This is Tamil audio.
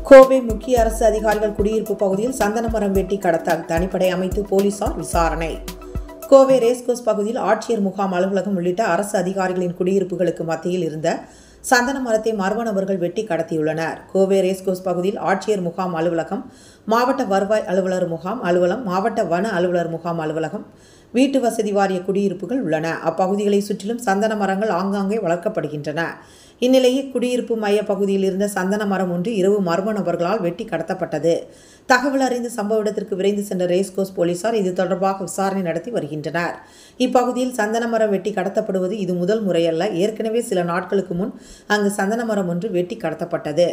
கோவை முக்கிய அரசு அதிகாரிகள் குடியிருப்பு பகுதியில் சந்தன மரம் வெட்டி கடத்தல், தனிப்படை அமைத்து போலீசார் விசாரணை. கோவை ரேஸ்கோர்ஸ் பகுதியில் ஆட்சியர் முகாம் அலுவலகம் உள்ளிட்ட அரசு அதிகாரிகளின் குடியிருப்புகளுக்கு மத்தியில் இருந்த சந்தன மரத்தை மர்ம நபர்கள் வெட்டி கடத்தியுள்ளனர். கோவை ரேஸ்கோர்ஸ் பகுதியில் ஆட்சியர் முகாம் அலுவலகம், மாவட்ட வருவாய் அலுவலர் முகாம் அலுவலம், மாவட்ட வன அலுவலர் முகாம் அலுவலகம், வீட்டு வசதி வாரிய குடியிருப்புகள் உள்ளன. அப்பகுதிகளை சுற்றிலும் சந்தன மரங்கள் ஆங்காங்கே வளர்க்கப்படுகின்றன. இந்நிலையில் குடியிருப்பு மைய பகுதியில் இருந்த சந்தன மரம் ஒன்று இரவு மர்ம நபர்களால் வெட்டி கடத்தப்பட்டது. தகவல் அறிந்து சம்பவ இடத்திற்கு விரைந்து சென்ற ரேஸ்கோர்ஸ் போலீசார் இது தொடர்பாக விசாரணை நடத்தி வருகின்றனர். இப்பகுதியில் சந்தன மரம் வெட்டி கடத்தப்படுவது இது முதல் முறையல்ல. ஏற்கனவே சில நாட்களுக்கு முன் அங்கு சந்தன மரம் ஒன்று வெட்டி கடத்தப்பட்டது.